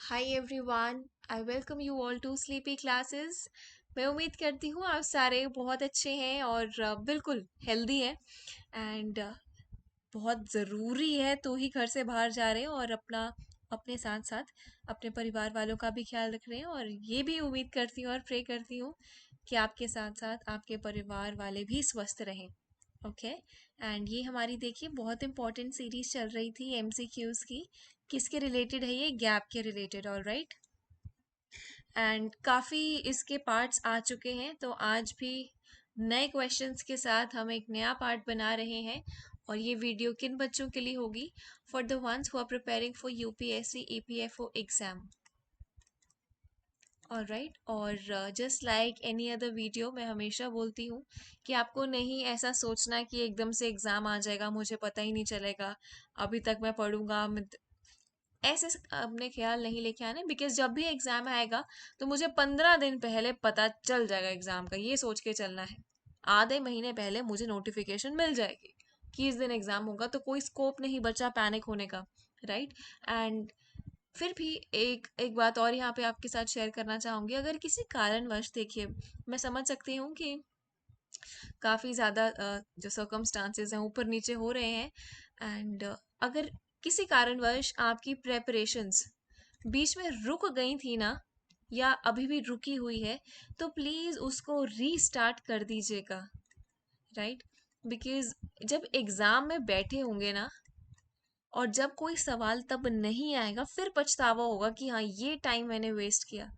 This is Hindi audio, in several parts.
Hi everyone, I welcome you all to Sleepy Classes. मैं उम्मीद करती हूँ आप सारे बहुत अच्छे हैं और बिल्कुल हेल्दी हैं एंड बहुत ज़रूरी है तो ही घर से बाहर जा रहे हैं और अपने साथ साथ अपने परिवार वालों का भी ख्याल रख रहे हैं और ये भी उम्मीद करती हूँ और प्रे करती हूँ कि आपके साथ साथ आपके परिवार वाले भी स्वस्थ रहें। ओके। एंड ये हमारी देखिए बहुत इंपॉर्टेंट सीरीज चल रही थी एमसीक्यूज की। किसके रिलेटेड है ये? गैप के रिलेटेड। All right. एंड काफ़ी इसके पार्ट्स आ चुके हैं तो आज भी नए क्वेश्चंस के साथ हम एक नया पार्ट बना रहे हैं। और ये वीडियो किन बच्चों के लिए होगी? For the ones who are preparing for UPSC EPFO exam. और राइट। और just like any other video मैं हमेशा बोलती हूँ कि आपको नहीं ऐसा सोचना कि एकदम से एग्ज़ाम आ जाएगा मुझे पता ही नहीं चलेगा, अभी तक मैं पढ़ूंगा ऐसे अपने ख्याल नहीं लेके आने। बिकॉज जब भी एग्ज़ाम आएगा तो मुझे 15 दिन पहले पता चल जाएगा एग्ज़ाम का, ये सोच के चलना है। आधे महीने पहले मुझे नोटिफिकेशन मिल जाएगी कि इस दिन एग्ज़ाम होगा, तो कोई स्कोप नहीं बचा पैनिक होने का। राइट। एंड फिर भी एक एक बात और यहाँ पे आपके साथ शेयर करना चाहूँगी। अगर किसी कारणवश देखिए, मैं समझ सकती हूँ कि काफ़ी ज़्यादा जो सर्कमस्टांसेस हैं ऊपर नीचे हो रहे हैं। एंड अगर किसी कारणवश आपकी प्रेपरेशंस बीच में रुक गई थी ना, या अभी भी रुकी हुई है, तो प्लीज़ उसको रीस्टार्ट कर दीजिएगा। राइट। बिकॉज जब एग्ज़ाम में बैठे होंगे ना, और जब कोई सवाल तब नहीं आएगा, फिर पछतावा होगा कि हाँ ये टाइम मैंने वेस्ट किया।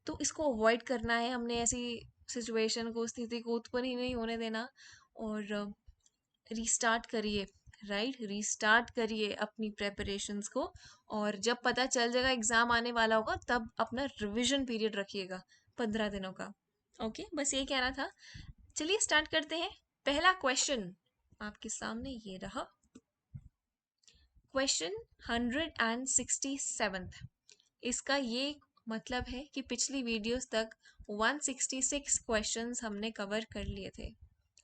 तो इसको अवॉइड करना है हमने, ऐसी सिचुएशन को, स्थिति को उत्पन्न ही नहीं होने देना। और रीस्टार्ट करिए। राइट। रीस्टार्ट करिए अपनी प्रेपरेशंस को। और जब पता चल जाएगा एग्ज़ाम आने वाला होगा, तब अपना रिवीजन पीरियड रखिएगा 15 दिनों का। ओके, बस ये कहना था। चलिए स्टार्ट करते हैं। पहला क्वेश्चन आपके सामने ये रहा। क्वेश्चन 167। इसका ये मतलब है कि पिछली वीडियोस तक 166 क्वेश्चंस हमने कवर कर लिए थे।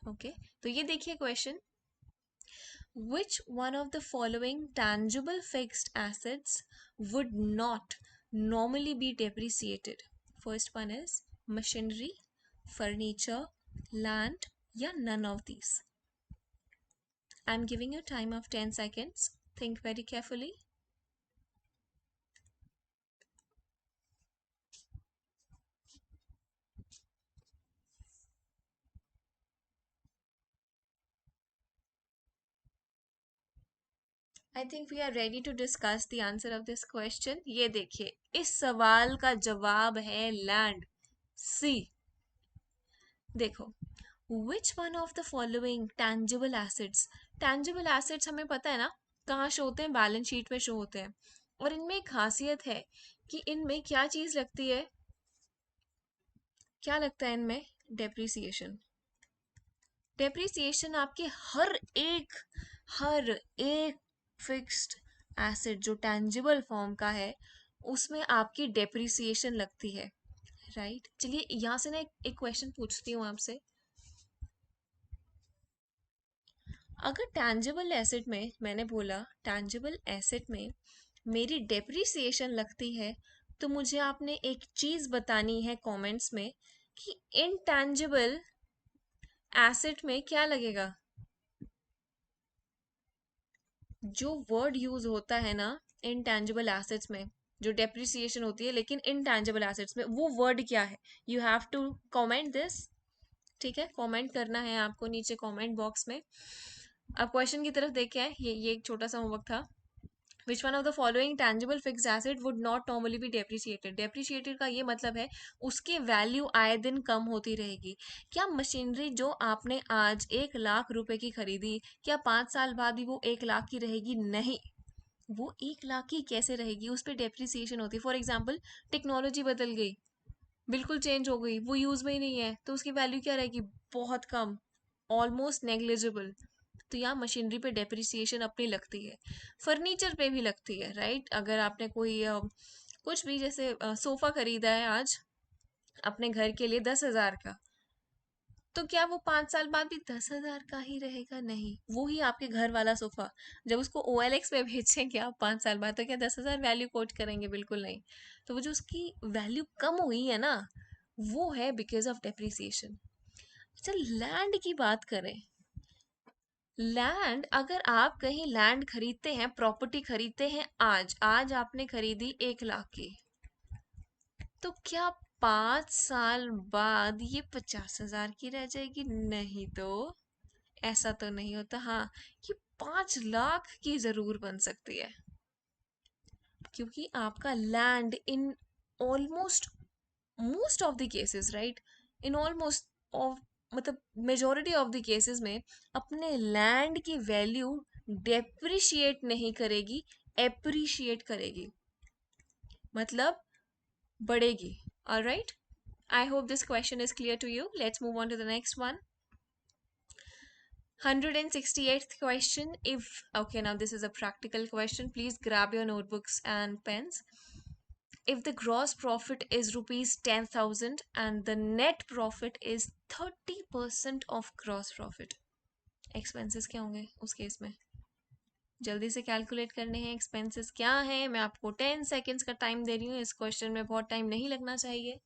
ओके। तो ये देखिए question. Which one of the following tangible fixed assets would not normally be depreciated? First one is machinery, furniture, land, या none of these. I'm giving you time of 10 seconds. Think very carefully. I think we are ready to discuss the answer of this question. ये देखिए, इस सवाल का जवाब है लैंड। सी। देखो, which one of the following tangible assets. Tangible assets हमें पता है ना कहाँ शो होते हैं? बैलेंस शीट में शो होते हैं। और इनमें एक खासियत है कि इनमें क्या चीज लगती है? क्या लगता है इनमें? डेप्रिसिएशन। डेप्रिसिएशन आपके हर एक फिक्स्ड एसेट जो टैंजिबल फॉर्म का है, उसमें आपकी डेप्रिसिएशन लगती है। राइट। चलिए यहाँ से ना एक क्वेश्चन पूछती हूँ आपसे। अगर टैंजिबल एसेट में, मैंने बोला टैंजिबल एसेट में मेरी डेप्रिसिएशन लगती है, तो मुझे आपने एक चीज बतानी है कमेंट्स में कि इनटैंजिबल एसेट में क्या लगेगा। जो वर्ड यूज होता है ना इनटैंजिबल एसेट्स में, जो डेप्रिसिएशन होती है लेकिन इनटैंजिबल एसेट्स में, वो वर्ड क्या है? You have to comment this. ठीक है, कमेंट करना है आपको नीचे कमेंट बॉक्स में। अब क्वेश्चन की तरफ देखे हैं। ये एक छोटा सा होमवर्क था। Which one of the following tangible fixed asset would not normally B depreciated? Depreciated का ये मतलब है उसकी वैल्यू आए दिन कम होती रहेगी। क्या मशीनरी जो आपने आज 1 लाख रुपए की खरीदी, क्या 5 साल बाद भी वो 1 लाख की रहेगी? नहीं। वो 1 लाख की कैसे रहेगी? उस पर डेप्रिसिएशन होती है। फॉर एग्जाम्पल, टेक्नोलॉजी बदल गई, बिल्कुल चेंज हो गई, वो यूज में ही नहीं है, तो उसकी वैल्यू क्या रहेगी? बहुत कम, ऑलमोस्ट नेग्लिजिबल। तो यहाँ मशीनरी पे डेप्रिसिएशन अपनी लगती है। फर्नीचर पे भी लगती है। राइट। अगर आपने कोई कुछ भी, जैसे सोफा खरीदा है आज अपने घर के लिए 10,000 का, तो क्या वो 5 साल बाद भी 10,000 का ही रहेगा? नहीं, वो ही आपके घर वाला सोफा जब उसको OLX पे बेचेंगे आप 5 साल बाद, तो क्या 10,000 वैल्यू कोट करेंगे? बिल्कुल नहीं। तो वो जो उसकी वैल्यू कम हुई है ना, वो है बिकॉज ऑफ डेप्रिसिएशन। चल लैंड की बात करें। लैंड, अगर आप कहीं लैंड खरीदते हैं, प्रॉपर्टी खरीदते हैं, आज आज आपने खरीदी 1 लाख की, तो क्या 5 साल बाद ये 50,000 की रह जाएगी? नहीं तो, ऐसा तो नहीं होता। हाँ, ये 5 लाख की जरूर बन सकती है, क्योंकि आपका land in almost most of the cases, right, in almost of, मतलब मेजोरिटी ऑफ द केसेस में अपने लैंड की वैल्यू डेप्रिशिएट नहीं करेगी, एप्रिशिएट करेगी, मतलब बढ़ेगी। Alright, I hope this question is clear to you. Let's move on to the next one. 168th question. If, okay, now this is a practical question. Please grab your notebooks and pens. If the gross profit is rupees 10,000 and the net profit is 30% of gross profit, expenses क्या होंगे उस केस में? जल्दी से कैलकुलेट करने हैं एक्सपेंसेस क्या है। मैं आपको 10 सेकेंड्स का टाइम दे रही हूँ, इस क्वेश्चन में बहुत टाइम नहीं लगना चाहिए।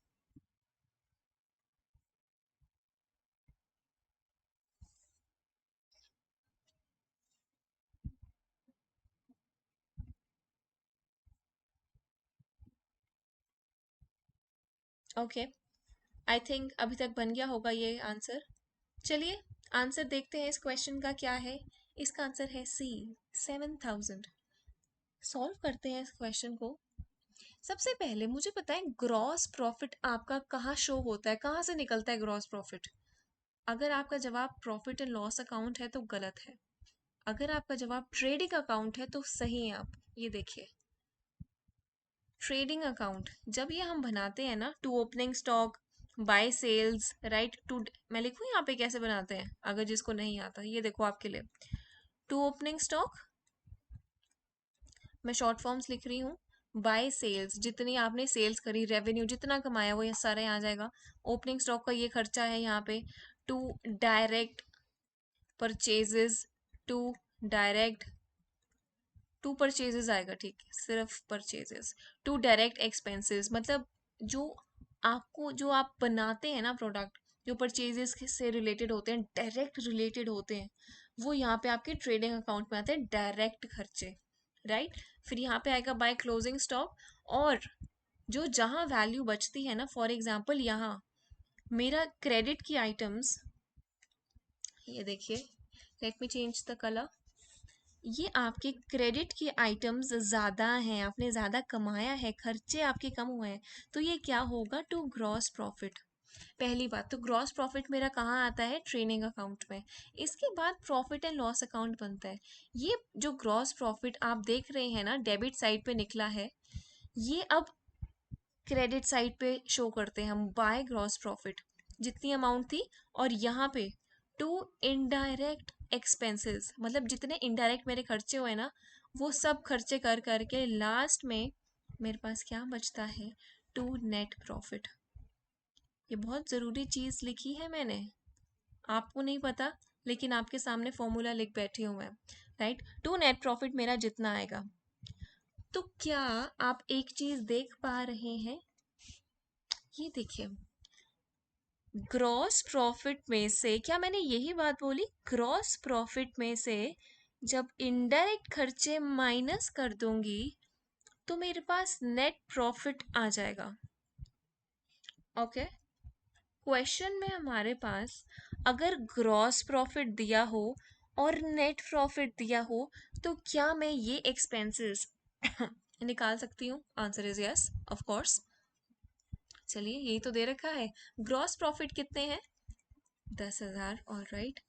ओके, आई थिंक अभी तक बन गया होगा ये आंसर। चलिए आंसर देखते हैं इस क्वेश्चन का क्या है। इसका आंसर है सी, 7,000। सॉल्व करते हैं इस क्वेश्चन को। सबसे पहले मुझे पता है ग्रॉस प्रॉफिट आपका कहाँ शो होता है, कहाँ से निकलता है ग्रॉस प्रॉफिट। अगर आपका जवाब प्रॉफिट एंड लॉस अकाउंट है तो गलत है, अगर आपका जवाब ट्रेडिंग अकाउंट है तो सही है। आप ये देखिए, ट्रेडिंग अकाउंट जब ये हम बनाते हैं ना, to opening stock, by sales, right, to, मैं लिखूँ यहाँ पे कैसे बनाते हैं अगर जिसको नहीं आता, ये देखो आपके लिए। टू ओपनिंग स्टॉक, मैं शॉर्ट फॉर्म्स लिख रही हूँ। बाय सेल्स, जितनी आपने सेल्स करी, रेवेन्यू जितना कमाया वो ये सारा यहाँ आ जाएगा। ओपनिंग स्टॉक का ये खर्चा है यहाँ पे। To direct purchases, to direct, to purchases आएगा, ठीक है, सिर्फ परचेजेस। टू डायरेक्ट एक्सपेंसेस, मतलब जो आपको, जो आप बनाते हैं ना प्रोडक्ट, जो परचेजेस से रिलेटेड होते हैं, डायरेक्ट रिलेटेड होते हैं, वो यहाँ पे आपके ट्रेडिंग अकाउंट में आते हैं, डायरेक्ट खर्चे, राइट। फिर यहाँ पे आएगा बाय क्लोजिंग स्टॉक, और जो जहाँ वैल्यू बचती है ना, फॉर एग्जाम्पल यहाँ मेरा क्रेडिट की आइटम्स, ये देखिए, let me change the colour, ये आपके क्रेडिट की आइटम्स ज़्यादा हैं, आपने ज़्यादा कमाया है, खर्चे आपके कम हुए हैं, तो ये क्या होगा, टू ग्रॉस प्रॉफिट। पहली बात तो ग्रॉस प्रॉफिट मेरा कहाँ आता है, ट्रेडिंग अकाउंट में। इसके बाद प्रॉफिट एंड लॉस अकाउंट बनता है। ये जो ग्रॉस प्रॉफिट आप देख रहे हैं ना, डेबिट साइड पे निकला है, ये अब क्रेडिट साइड पे शो करते हैं हम, बाय ग्रॉस प्रॉफिट, जितनी अमाउंट थी, और यहाँ पे टू इनडायरेक्ट एक्सपेंसेस, मतलब जितने इनडायरेक्ट मेरे खर्चे हुए ना, वो सब खर्चे कर करके लास्ट में मेरे पास क्या बचता है, टू नेट प्रॉफिट। ये बहुत ज़रूरी चीज़ लिखी है मैंने, आपको नहीं पता, लेकिन आपके सामने फॉर्मूला लिख बैठी हूँ मैं, राइट। टू नेट प्रॉफिट मेरा जितना आएगा। तो क्या आप एक चीज़ देख पा रहे हैं, ये देखिए, ग्रॉस प्रॉफिट में से, क्या मैंने यही बात बोली, ग्रॉस प्रॉफिट में से जब इनडायरेक्ट खर्चे माइनस कर दूंगी तो मेरे पास नेट प्रॉफिट आ जाएगा। ओके, क्वेश्चन में हमारे पास अगर ग्रॉस प्रॉफिट दिया हो और नेट प्रॉफिट दिया हो, तो क्या मैं ये एक्सपेंसेस निकाल सकती हूँ? Answer is yes, of course. चलिए, यही तो दे रखा है, ग्रॉस प्रॉफिट कितने हैं, 10,000, ऑल राइट,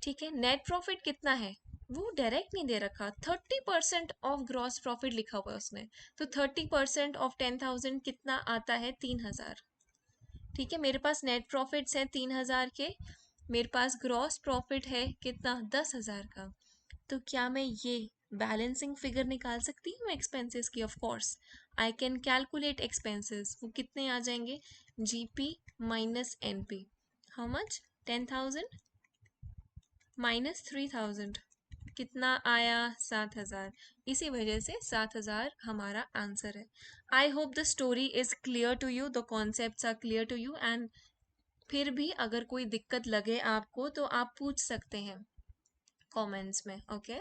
ठीक है। नेट प्रॉफिट कितना है, वो डायरेक्ट नहीं दे रखा, 30% ऑफ ग्रॉस प्रॉफिट लिखा हुआ है उसने, तो 30% ऑफ 10,000 कितना आता है, 3,000, ठीक है। मेरे पास नेट प्रॉफिट्स हैं 3,000 के, मेरे पास ग्रॉस प्रॉफिट है कितना, 10,000 का। तो क्या मैं ये बैलेंसिंग फिगर निकाल सकती हूँ एक्सपेंसेस की? Of course I can calculate expenses, वो कितने आ जाएंगे, GP minus NP, how much, 10,000 minus 3,000 कितना आया? 7,000। इसी वजह से 7,000 हमारा आंसर है। I hope the story is clear to you, the concepts are clear to you. And फिर भी अगर कोई दिक्कत लगे आपको तो आप पूछ सकते हैं कमेंट्स में। ओके,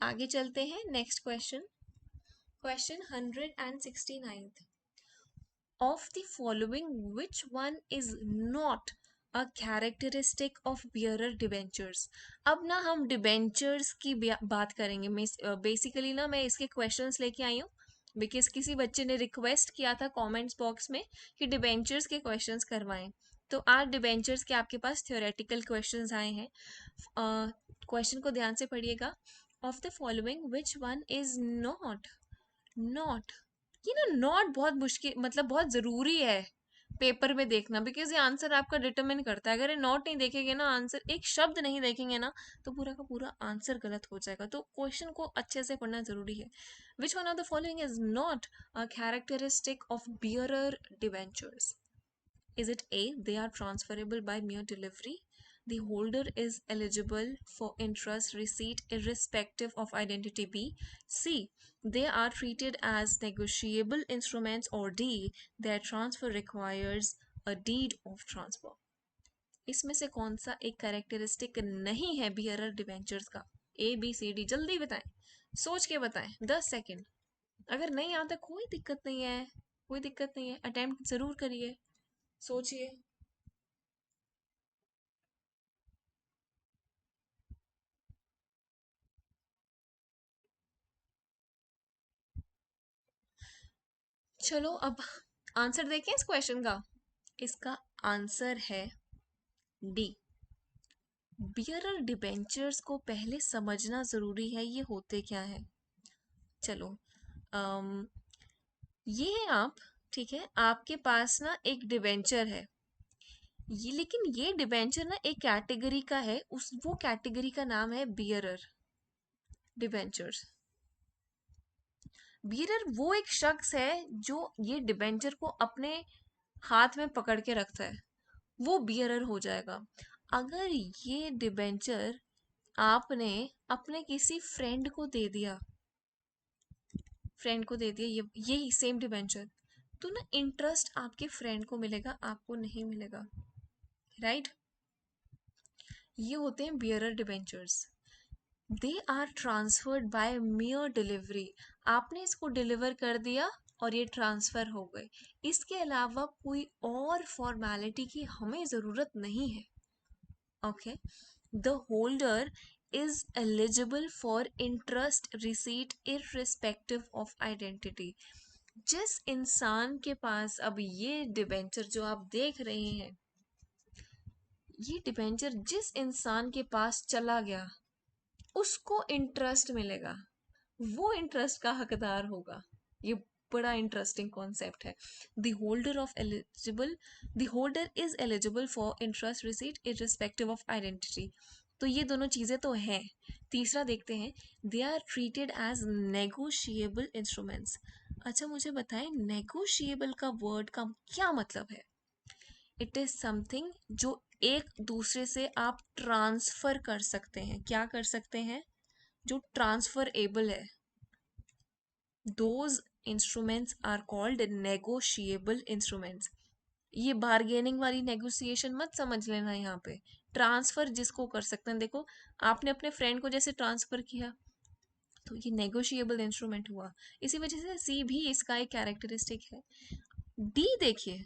आगे चलते हैं। Next question, question 169। Of the following, which one is not a characteristic of bearer debentures? अब ना हम डिबेंचर्स की बात करेंगे। बेसिकली ना मैं इसके क्वेश्चंस लेके आई हूँ बिकॉज किसी बच्चे ने रिक्वेस्ट किया था कमेंट्स बॉक्स में कि डिबेंचर्स के क्वेश्चंस करवाएं। तो आज डिबेंचर्स के आपके पास थ्योरेटिकल क्वेश्चंस आए हैं। क्वेश्चन को ध्यान से पढ़िएगा। Of the following which one is not, not, ये ना नॉट बहुत मुश्किल, मतलब बहुत ज़रूरी है पेपर में देखना, बिकॉज ये आंसर आपका डिटरमिन करता है। अगर ये नॉट नहीं देखेंगे ना, आंसर एक शब्द नहीं देखेंगे ना, तो पूरा का पूरा आंसर गलत हो जाएगा। तो क्वेश्चन को अच्छे से पढ़ना जरूरी है। Which one of the following is not a characteristic of bearer debentures? Is it A, they are transferable by mere delivery? The holder is eligible for interest receipt irrespective of identity. B, C, they are treated as negotiable instruments. Or D, their transfer requires a deed of transfer. इसमें से कौन सा एक कैरेक्टरिस्टिक नहीं है बियरर डिवेंचर्स का? ए बी सी डी, जल्दी बताएं, सोच के बताएं, 10 सेकेंड। अगर नहीं आता कोई दिक्कत नहीं है, कोई दिक्कत नहीं है, अटेम्प्ट जरूर करिए, सोचिए। चलो अब आंसर देखें इस क्वेश्चन का। इसका आंसर है डी। बियरर डिबेंचर्स को पहले समझना जरूरी है, ये होते क्या है। चलो ये है आप, ठीक है, आपके पास ना एक डिबेंचर है ये, लेकिन ये डिबेंचर ना एक कैटेगरी का है, उस वो कैटेगरी का नाम है बियरर डिबेंचर्स। बियरर वो एक शख्स है जो ये डिबेंचर को अपने हाथ में पकड़ के रखता है, वो बियरर हो जाएगा। अगर ये डिबेंचर आपने अपने किसी फ्रेंड को दे दिया, फ्रेंड को दे दिया ये सेम डिबेंचर, तो ना इंटरेस्ट आपके फ्रेंड को मिलेगा, आपको नहीं मिलेगा, राइट? ये होते हैं bearer debentures. They are transferred by mere delivery, आपने इसको डिलीवर कर दिया और ये ट्रांसफर हो गए। इसके अलावा कोई और फॉर्मेलिटी की हमें ज़रूरत नहीं है। Okay, the holder is eligible for interest receipt irrespective of identity. जिस इंसान के पास अब ये डिबेंचर जो आप देख रहे हैं, ये डिबेंचर जिस इंसान के पास चला गया उसको इंटरेस्ट मिलेगा, वो इंटरेस्ट का हकदार होगा। ये बड़ा इंटरेस्टिंग कॉन्सेप्ट है। The holder of eligible, the holder is eligible for interest receipt irrespective of identity. तो ये दोनों चीज़ें तो हैं। तीसरा देखते हैं, they are treated as negotiable instruments. अच्छा मुझे बताएं, नेगोशिएबल का वर्ड का क्या मतलब है? इट इज समथिंग जो एक दूसरे से आप ट्रांसफर कर सकते हैं। क्या कर सकते हैं? जो ट्रांसफरेबल है। Those instruments are called negotiable instruments. ये बार्गेनिंग वाली नेगोशिएशन मत समझ लेना यहाँ पे। ट्रांसफर जिसको कर सकते हैं, देखो आपने अपने फ्रेंड को जैसे ट्रांसफर किया तो ये नेगोशिएबल इंस्ट्रूमेंट हुआ। इसी वजह से सी भी इसका एक कैरेक्टरिस्टिक है। डी देखिए,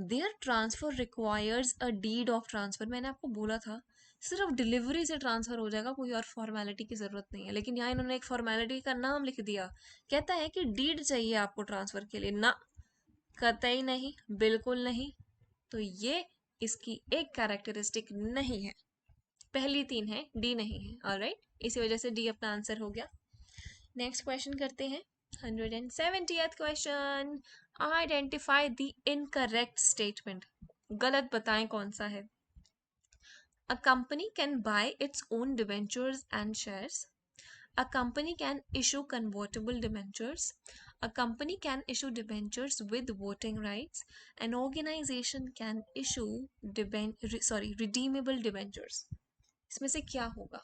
their transfer requires a deed of transfer. मैंने आपको बोला था सिर्फ डिलीवरी से ट्रांसफर हो जाएगा, कोई और फॉर्मेलिटी की जरूरत नहीं है। लेकिन यहाँ इन्होंने एक फॉर्मेलिटी का नाम लिख दिया, कहता है कि डीड चाहिए आपको ट्रांसफर के लिए ना, कतई नहीं, बिल्कुल नहीं। तो ये इसकी एक कैरेक्टरिस्टिक नहीं है। पहली तीन है, डी नहीं है। ऑलराइट, इसी वजह से डी अपना आंसर हो गया। नेक्स्ट क्वेश्चन करते हैं, 170th question. Identify the incorrect statement. गलत बताएं कौन सा है। A company can buy its own debentures and shares. A company can issue convertible debentures. A company can issue debentures with voting rights. An organization can issue redeemable debentures. इसमें से क्या होगा?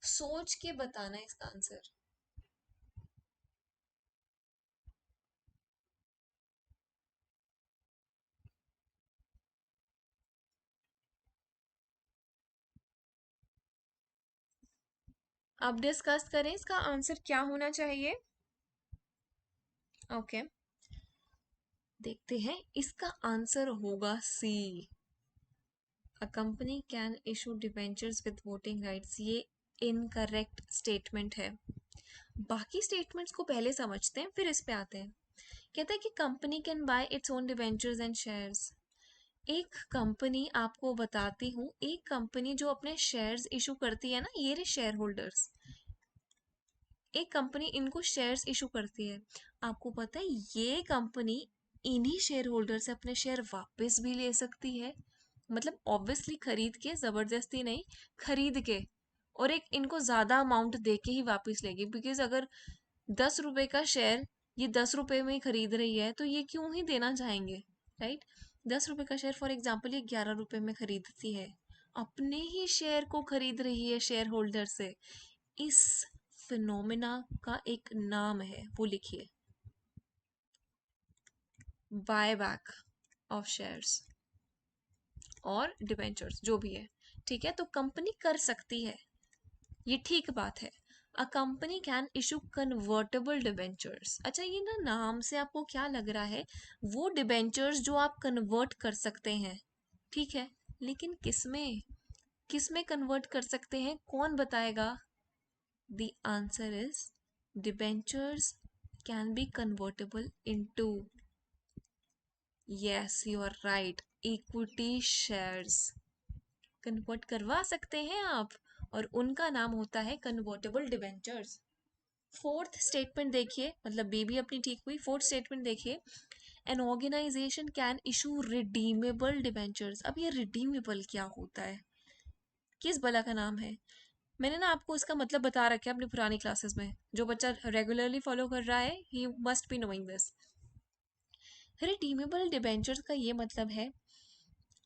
सोच के बताना इसका आंसर. अब डिस्कस करें इसका आंसर क्या होना चाहिए. ओके देखते हैं. इसका आंसर होगा C. A company can issue debentures with voting rights. ये इनकरेक्ट स्टेटमेंट है. बाकी स्टेटमेंट्स को पहले समझते हैं फिर इस पे आते हैं. कहता है कि company can buy its own debentures and shares. एक कंपनी, आपको बताती हूँ, एक कंपनी जो अपने शेयर्स इशू करती है ना, ये रहे शेयर होल्डर्स. एक कंपनी इनको शेयर्स इशू करती है. आपको पता है ये कंपनी इन्हीं शेयर होल्डर से अपने शेयर वापस भी ले सकती है. मतलब ऑब्वियसली खरीद के, जबरदस्ती नहीं, खरीद के, और एक इनको ज्यादा अमाउंट दे के ही वापस लेगी. बिकॉज अगर 10 रुपए का शेयर ये 10 रुपए में ही खरीद रही है तो ये क्यों ही देना चाहेंगे, राइट. 10 रुपए का शेयर फॉर एग्जाम्पल ये 11 रुपए में खरीदती है, अपने ही शेयर को खरीद रही है शेयर होल्डर से. इस फिनोमिना का एक नाम है, वो लिखिए. बाय बैक ऑफ शेयर्स और डिबेंचर्स जो भी है. ठीक है, तो कंपनी कर सकती है, ये ठीक बात है. अ company can issue convertible debentures. अच्छा, ये ना नाम से आपको क्या लग रहा है? वो डिबेंचर्स जो आप कन्वर्ट कर सकते हैं. ठीक है, लेकिन किसमें, किसमें कन्वर्ट कर सकते हैं, कौन बताएगा? The answer is debentures can be convertible into, yes you are right, equity shares. Convert करवा सकते हैं आप, और उनका नाम होता है कन्वर्टेबल डिबेंचर्स. फोर्थ स्टेटमेंट देखिए, मतलब बी भी अपनी ठीक हुई. फोर्थ स्टेटमेंट देखिए. An organisation can issue redeemable debentures. अब ये रिडीमेबल क्या होता है, किस बला का नाम है? मैंने ना आपको इसका मतलब बता रखा है अपनी पुरानी क्लासेस में. जो बच्चा रेगुलरली फॉलो कर रहा है he must be knowing this. Redeemable debentures का ये मतलब है,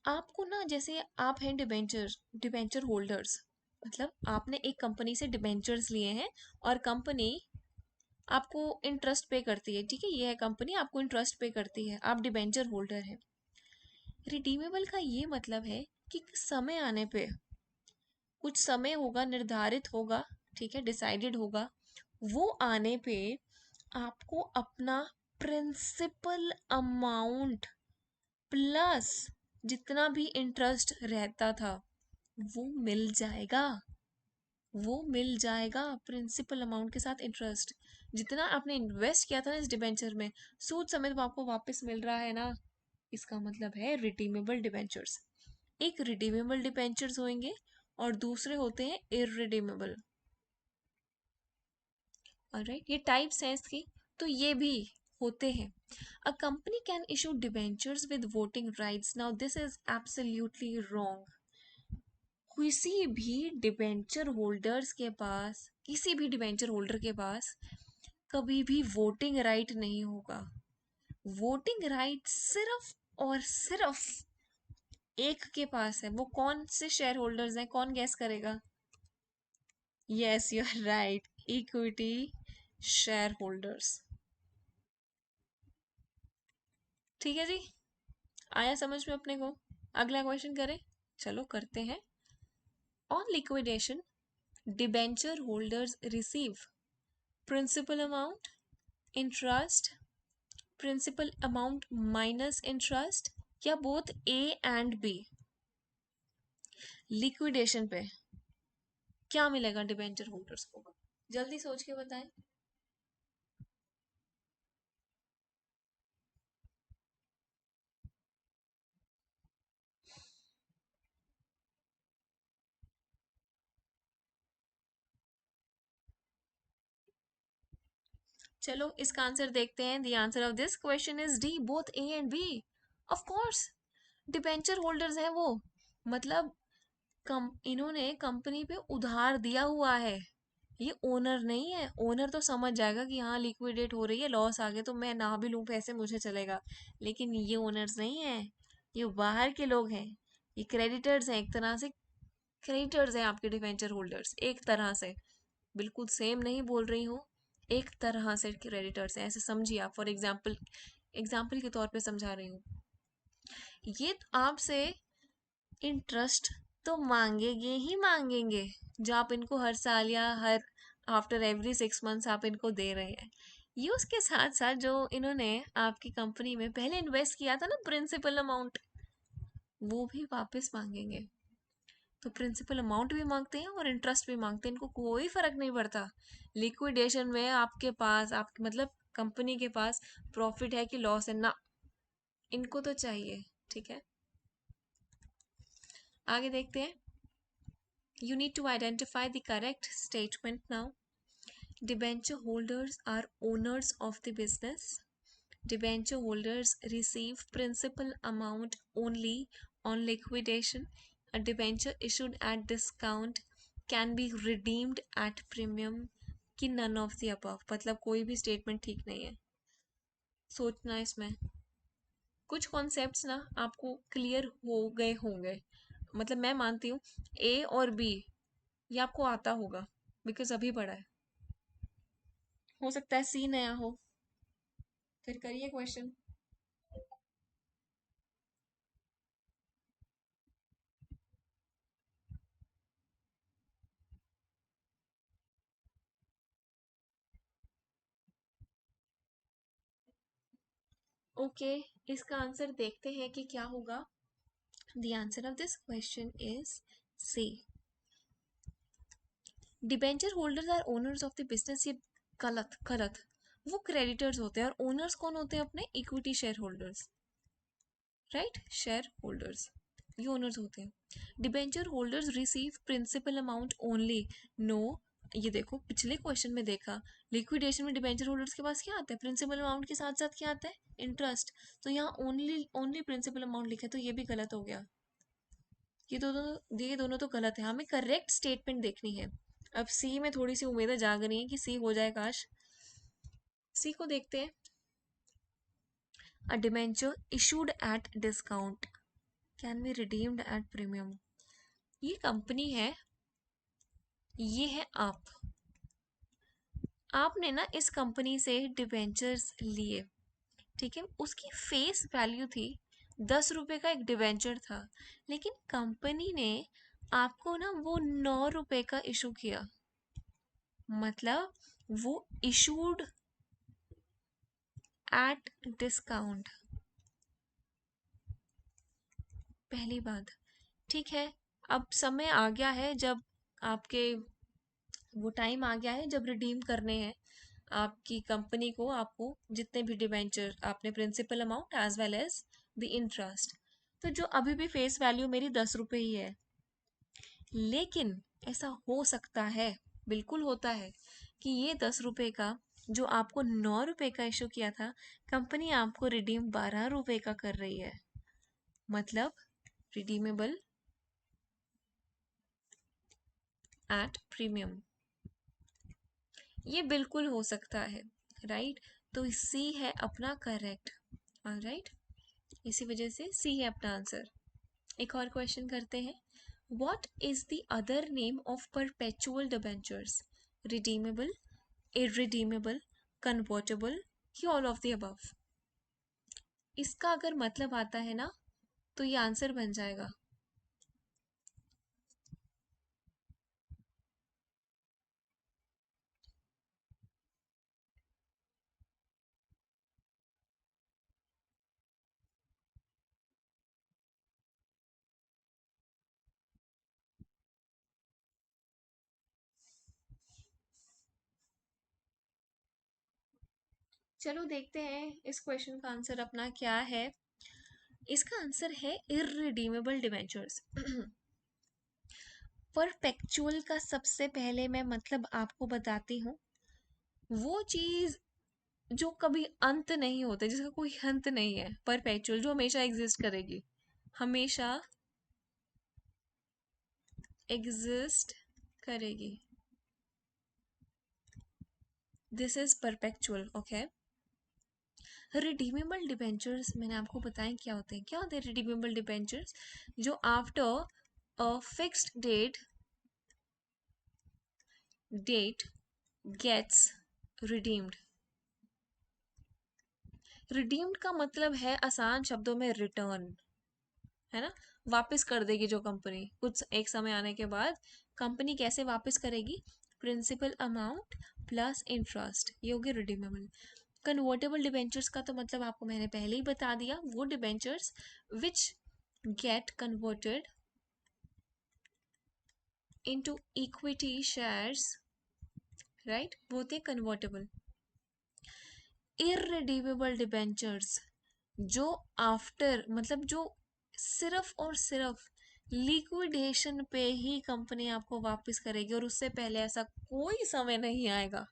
आपको ना, जैसे आप हैं डिबेंचर डिबेंचर होल्डर्स, मतलब आपने एक कंपनी से डिबेंचर्स लिए हैं और कंपनी आपको इंटरेस्ट पे करती है. ठीक है, ये है कंपनी, आपको इंटरेस्ट पे करती है, आप डिबेंचर होल्डर हैं. रिडीमेबल का ये मतलब है कि समय आने पे, कुछ समय होगा, निर्धारित होगा, ठीक है, डिसाइडेड होगा, वो आने पे आपको अपना प्रिंसिपल अमाउंट प्लस जितना भी इंटरेस्ट रहता था वो मिल जाएगा. वो मिल जाएगा प्रिंसिपल अमाउंट के साथ इंटरेस्ट. जितना आपने इन्वेस्ट किया था ना इस डिबेंचर में, सूद समेत वो आपको वापस मिल रहा है ना. इसका मतलब है रिडीमेबल डिबेंचर्स. एक रिडीमेबल डिबेंचर्स होंगे और दूसरे होते हैं इररिडीमेबल. ऑलराइट, ये टाइप्स हैं इसकी, तो ये भी होते हैं. अ company can issue debentures with voting rights. Now this is absolutely wrong. किसी भी डिबेंचर होल्डर्स के पास, किसी भी डिबेंचर होल्डर के पास कभी भी वोटिंग राइट नहीं होगा. वोटिंग राइट सिर्फ और सिर्फ एक के पास है. वो कौन से शेयर होल्डर्स हैं, कौन गैस करेगा? Yes you are right, equity share holders. ठीक है जी, आया समझ में अपने को? अगला क्वेश्चन करें, चलो करते हैं. On liquidation debenture holders receive principal amount, interest, principal amount minus interest, या both A and B. Liquidation पे क्या मिलेगा डिबेंचर होल्डर्स को? जल्दी सोच के बताएं. चलो इसका आंसर देखते हैं. The answer of this question is D, both A and B. Of course debenture holders हैं वो, मतलब इन्होंने कंपनी पे उधार दिया हुआ है. ये ओनर नहीं है। ओनर तो समझ जाएगा कि हाँ लिक्विडेट हो रही है, लॉस आ गया, तो मैं ना भी लूँ पैसे मुझे चलेगा। लेकिन ये ओनर्स नहीं है, ये बाहर के लोग हैं, ये क्रेडिटर्स हैं एक तरह से। क्रेडिटर्स हैं आपके डिवेंचर होल्डर्स एक तरह से, बिल्कुल सेम नहीं बोल रही हूँ, एक तरह से क्रेडिटर्स हैं, ऐसे समझिए आप। फॉर एग्जाम्पल, एग्जाम्पल के तौर पे समझा रही हूँ। ये आपसे इंटरेस्ट तो मांगेंगे ही मांगेंगे, जो आप इनको हर साल या हर आफ्टर एवरी 6 मंथ्स आप इनको दे रहे हैं। ये उसके साथ साथ जो इन्होंने आपकी कंपनी में पहले इन्वेस्ट किया था ना, प्रिंसिपल अमाउंट, वो भी वापस मांगेंगे। तो प्रिंसिपल अमाउंट भी मांगते हैं और इंटरेस्ट भी मांगते हैं, इनको कोई फर्क नहीं पड़ता लिक्विडेशन में आपके पास, आप मतलब कंपनी के पास प्रॉफिट है कि लॉस है ना, इनको तो चाहिए। ठीक है, आगे देखते हैं। You need to identify the correct statement now. Debenture holders are owners of the business. Debenture holders receive principal amount only on liquidation. A debenture issued at discount can be redeemed at premium. कि none of the above, मतलब कोई भी स्टेटमेंट ठीक नहीं है। सोचना इसमें, कुछ कॉन्सेप्ट्स ना आपको क्लियर हो गए होंगे, मतलब मैं मानती हूँ ए और बी ये आपको आता होगा, बिकॉज अभी पढ़ा है। हो सकता है सी नया हो, फिर करिए क्वेश्चन। ओके, इसका आंसर देखते हैं कि क्या होगा। The answer of this question is C. Debenture holders are owners of the business, ये गलत गलत। वो क्रेडिटर्स होते हैं, और ओनर्स कौन होते हैं अपने? Equity share holders, right, share holders, ये ओनर्स होते हैं। Debenture holders receive principal amount only, no. ये देखो पिछले क्वेश्चन में देखा, लिक्विडेशन में डिबेंचर होल्डर्स के पास क्या आता है? प्रिंसिपल अमाउंट के साथ साथ क्या आता है? इंटरेस्ट। तो यहाँ ओनली ओनली प्रिंसिपल अमाउंट लिखा है, तो ये भी गलत हो गया। ये दोनों तो गलत है, हमें करेक्ट स्टेटमेंट देखनी है। अब सी में थोड़ी सी उम्मीदें जाग रही हैं कि सी हो जाए काश। सी को देखते हैं। अ debenture issued at discount can be redeemed at premium. ये कंपनी है, ये है आप। आपने ना इस कंपनी से डिवेंचर्स लिए, ठीक है, उसकी फेस वैल्यू थी 10 रुपए का एक डिवेंचर था, लेकिन कंपनी ने आपको ना वो 9 रुपए का इशू किया, मतलब वो इशूड एट डिस्काउंट। पहली बात, ठीक है। अब समय आ गया है जब आपके, वो टाइम आ गया है जब रिडीम करने हैं आपकी कंपनी को, आपको जितने भी डिबेंचर आपने, principal amount as well as the interest. तो जो अभी भी फेस वैल्यू मेरी 10 रुपए ही है, लेकिन ऐसा हो सकता है, बिल्कुल होता है, कि ये 10 रुपए का जो आपको 9 रुपए का इशू किया था, कंपनी आपको रिडीम 12 रुपए का कर रही है, मतलब रिडीमेबल एट प्रीमियम। ये बिल्कुल हो सकता है, राइट। तो सी है अपना करेक्ट, राइट, इसी वजह से सी है अपना आंसर। एक और क्वेश्चन करते हैं। What is the other name of perpetual debentures? Redeemable, irredeemable, convertible, कि ऑल ऑफ द अबव? इसका अगर मतलब आता है ना, तो ये आंसर बन जाएगा। चलो देखते हैं इस क्वेश्चन का आंसर अपना क्या है। इसका आंसर है इररिडीमेबल डिबेंचर्स। परपेचुअल का सबसे पहले मैं मतलब आपको बताती हूँ, वो चीज जो कभी अंत नहीं होते, जिसका कोई अंत नहीं है, परपेचुअल जो हमेशा एग्जिस्ट करेगी, हमेशा एग्जिस्ट करेगी। This is perpetual, okay. Redeemable debentures मैंने आपको बताया क्या होते हैं। क्या होते हैं रिडीमेबल डिबेंचर्स? जो after a fixed date gets redeemed. Redeemed का मतलब है आसान शब्दों में रिटर्न, है ना। वापस कर देगी जो कंपनी कुछ एक समय आने के बाद। कंपनी कैसे वापस करेगी? प्रिंसिपल अमाउंट प्लस इंटरेस्ट, ये होगी रिडीमेबल। कन्वर्टेबल डिबेंचर्स का तो मतलब आपको मैंने पहले ही बता दिया, वो debentures which get converted into equity shares, right, वो होते हैं कन्वर्टेबल। इररिडीमेबल डिबेंचर्स जो आफ्टर मतलब जो सिर्फ और सिर्फ लिक्विडेशन पे ही कंपनी आपको वापस करेगी, और उससे पहले ऐसा कोई समय नहीं आएगा,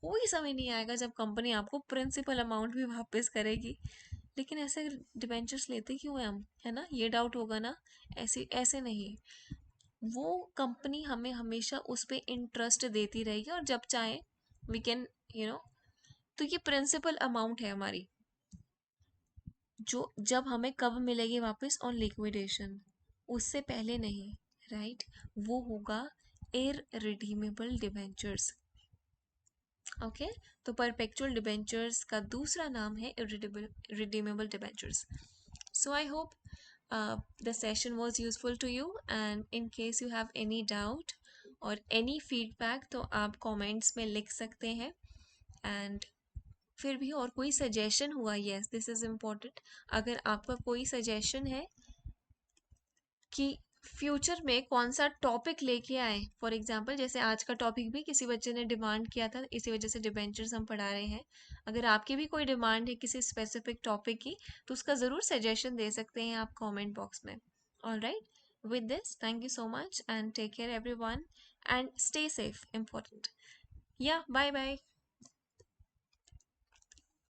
कोई समय नहीं आएगा जब कंपनी आपको प्रिंसिपल अमाउंट भी वापस करेगी। लेकिन ऐसे डिबेंचर्स लेते क्यों हैं हम, है ना, ये डाउट होगा ना। ऐसे ऐसे नहीं, वो कंपनी हमें हमेशा उस पे इंटरेस्ट देती रहेगी, और जब चाहे वी कैन यू नो तो ये प्रिंसिपल अमाउंट है हमारी, जो जब हमें कब मिलेगी वापस? ऑन लिक्विडेशन, उससे पहले नहीं, राइट। वो होगा इररिडीमेबल डिबेंचर्स, ओके। तो परपेचुअल डिबेंचर्स का दूसरा नाम है irredeemable debentures. So I hope the session was useful to you, and in case you have any doubt और any feedback तो आप comments में लिख सकते हैं। एंड फिर भी और कोई सजेशन हुआ, यस दिस इज़ इम्पोर्टेंट, अगर आपका कोई सजेशन है कि फ्यूचर में कौन सा टॉपिक लेके आए, फॉर एग्जांपल जैसे आज का टॉपिक भी किसी बच्चे ने डिमांड किया था, इसी वजह से डिबेंचर्स हम पढ़ा रहे हैं। अगर आपकी भी कोई डिमांड है किसी स्पेसिफिक टॉपिक की, तो उसका ज़रूर सजेशन दे सकते हैं आप कमेंट बॉक्स में। All right, with this thank you so much and take care everyone, and stay safe, important. या बाय बाय।